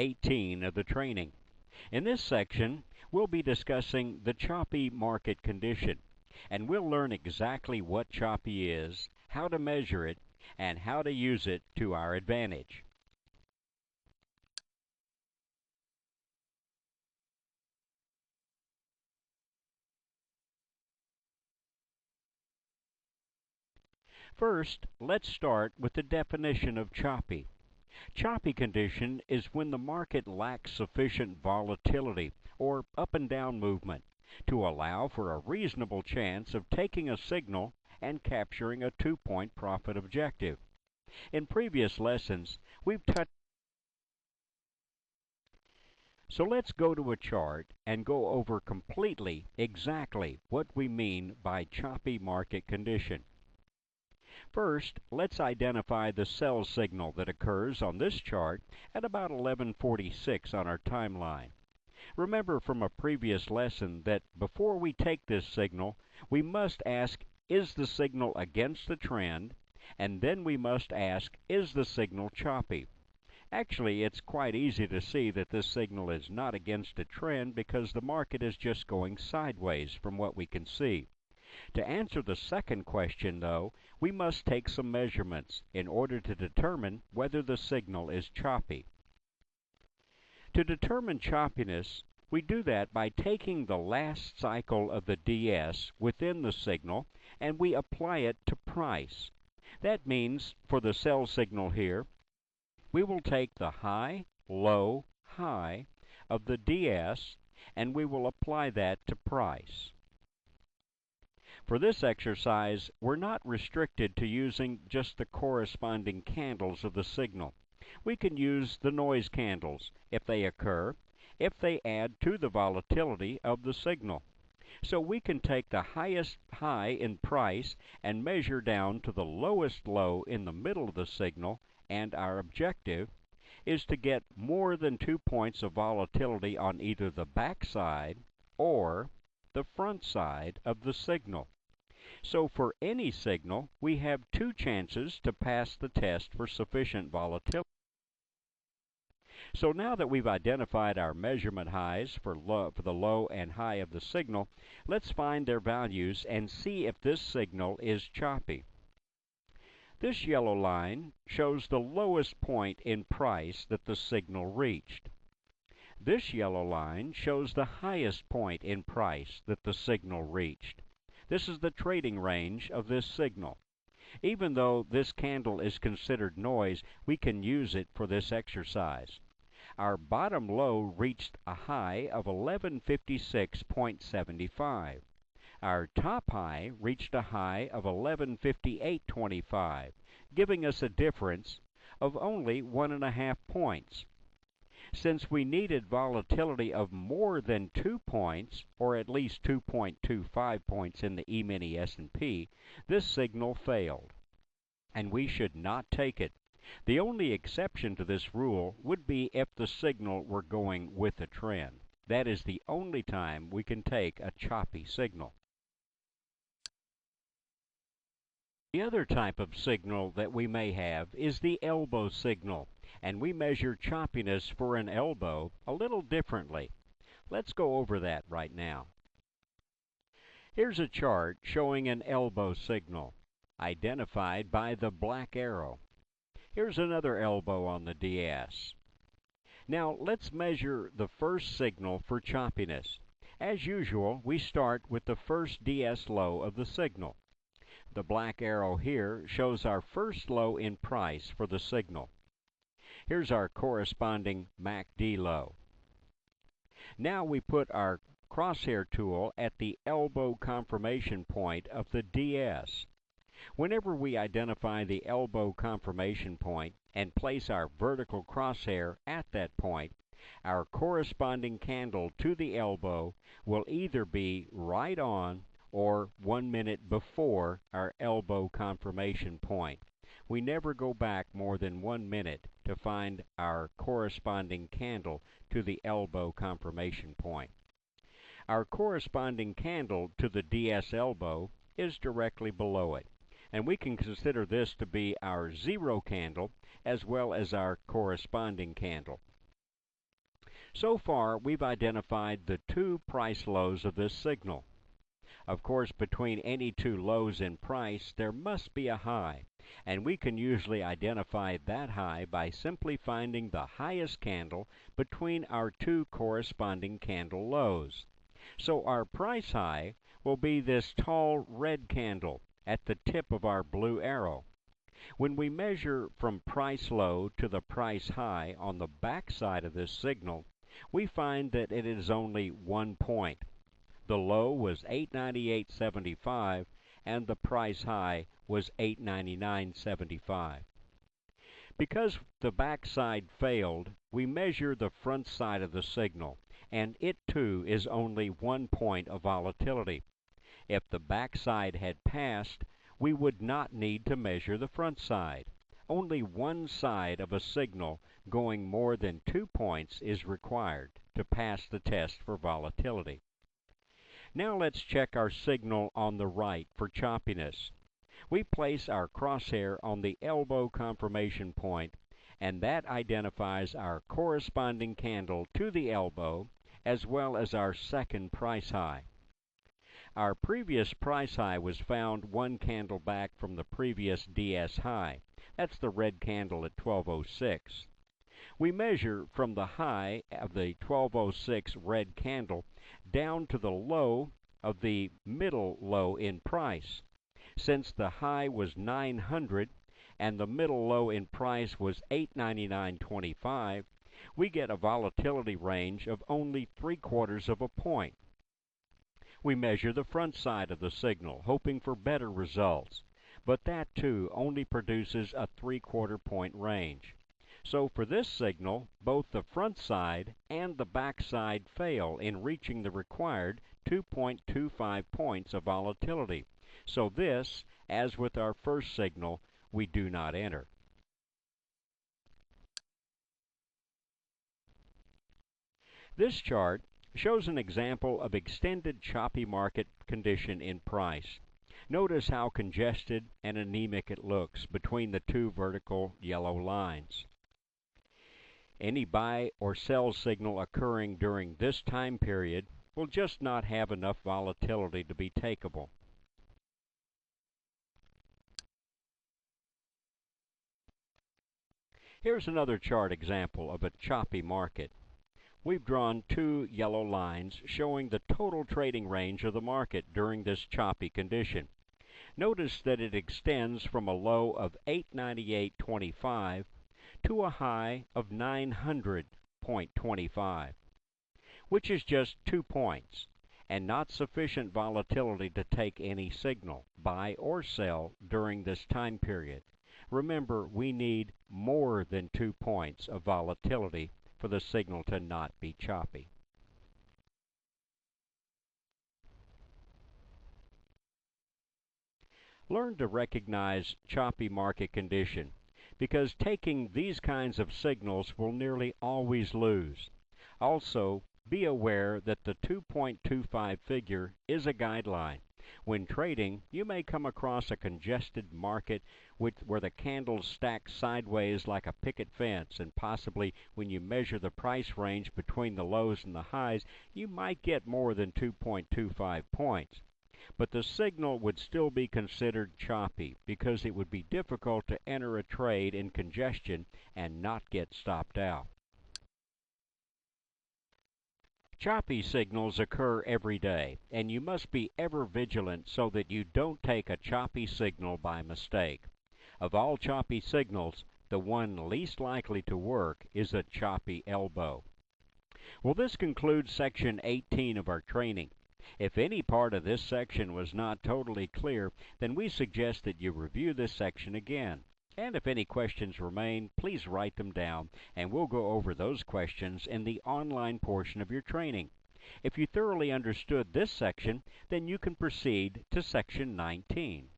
18 of the training. In this section, we'll be discussing the choppy market condition, and we'll learn exactly what choppy is, how to measure it, and how to use it to our advantage. First, let's start with the definition of choppy. Choppy condition is when the market lacks sufficient volatility or up and down movement to allow for a reasonable chance of taking a signal and capturing a 2-point profit objective. In previous lessons, we've touched. So let's go to a chart and go over completely exactly what we mean by choppy market condition. First, let's identify the sell signal that occurs on this chart at about 11:46 on our timeline. Remember from a previous lesson that before we take this signal, we must ask, is the signal against the trend? And then we must ask, is the signal choppy? Actually, it's quite easy to see that this signal is not against a trend because the market is just going sideways from what we can see. To answer the second question, though, we must take some measurements in order to determine whether the signal is choppy. To determine choppiness, we do that by taking the last cycle of the DS within the signal and we apply it to price. That means, for the sell signal here, we will take the high, low, high of the DS and we will apply that to price. For this exercise, we're not restricted to using just the corresponding candles of the signal. We can use the noise candles if they occur, if they add to the volatility of the signal. So we can take the highest high in price and measure down to the lowest low in the middle of the signal, and our objective is to get more than 2 points of volatility on either the back side or the front side of the signal. So for any signal, we have 2 chances to pass the test for sufficient volatility. So now that we've identified our measurement highs for the low and high of the signal, let's find their values and see if this signal is choppy. This yellow line shows the lowest point in price that the signal reached. This yellow line shows the highest point in price that the signal reached. This is the trading range of this signal. Even though this candle is considered noise, we can use it for this exercise. Our bottom low reached a high of 1156.75. Our top high reached a high of 1158.25, giving us a difference of only 1.5 points. Since we needed volatility of more than 2 points, or at least 2.25 points in the E-mini S&P, this signal failed, and we should not take it. The only exception to this rule would be if the signal were going with a trend. That is the only time we can take a choppy signal. The other type of signal that we may have is the elbow signal, and we measure choppiness for an elbow a little differently. Let's go over that right now. Here's a chart showing an elbow signal, identified by the black arrow. Here's another elbow on the DS. Now let's measure the first signal for choppiness. As usual, we start with the first DS low of the signal. The black arrow here shows our first low in price for the signal. Here's our corresponding MACD low. Now we put our crosshair tool at the elbow confirmation point of the DS. Whenever we identify the elbow confirmation point and place our vertical crosshair at that point, our corresponding candle to the elbow will either be right on or 1 minute before our elbow confirmation point. We never go back more than 1 minute to find our corresponding candle to the elbow confirmation point. Our corresponding candle to the DS elbow is directly below it, and we can consider this to be our zero candle as well as our corresponding candle. So far, we've identified the two price lows of this signal. Of course, between any two lows in price, there must be a high, and we can usually identify that high by simply finding the highest candle between our two corresponding candle lows. So our price high will be this tall red candle at the tip of our blue arrow. When we measure from price low to the price high on the back side of this signal, we find that it is only 1 point. The low was 898.75 and the price high was 899.75. Because the back side failed, we measure the front side of the signal, and it too is only 1 point of volatility. If the back side had passed, we would not need to measure the front side. Only one side of a signal going more than 2 points is required to pass the test for volatility. Now let's check our signal on the right for choppiness. We place our crosshair on the elbow confirmation point, and that identifies our corresponding candle to the elbow as well as our second price high. Our previous price high was found one candle back from the previous DS high. That's the red candle at 1206. We measure from the high of the 1206 red candle down to the low of the middle low in price. Since the high was 900 and the middle low in price was 899.25, we get a volatility range of only 3/4 of a point. We measure the front side of the signal, hoping for better results, but that too only produces a 3/4 point range. So for this signal, both the front side and the back side fail in reaching the required 2.25 points of volatility. So this, as with our first signal, we do not enter. This chart shows an example of extended choppy market condition in price. Notice how congested and anemic it looks between the two vertical yellow lines. Any buy or sell signal occurring during this time period will just not have enough volatility to be takeable. Here's another chart example of a choppy market. We've drawn two yellow lines showing the total trading range of the market during this choppy condition. Notice that it extends from a low of 898.25 to a high of 900.25, which is just 2 points and not sufficient volatility to take any signal, buy or sell, during this time period. Remember, we need more than 2 points of volatility for the signal to not be choppy. Learn to recognize choppy market condition, because taking these kinds of signals will nearly always lose. Also, be aware that the 2.25 figure is a guideline. When trading, you may come across a congested market where the candles stack sideways like a picket fence, and possibly when you measure the price range between the lows and the highs, you might get more than 2.25 points. But the signal would still be considered choppy because it would be difficult to enter a trade in congestion and not get stopped out. Choppy signals occur every day, and you must be ever vigilant so that you don't take a choppy signal by mistake. Of all choppy signals, the one least likely to work is a choppy elbow. Well, this concludes section 18 of our training. If any part of this section was not totally clear, then we suggest that you review this section again. And if any questions remain, please write them down, and we'll go over those questions in the online portion of your training. If you thoroughly understood this section, then you can proceed to section 19.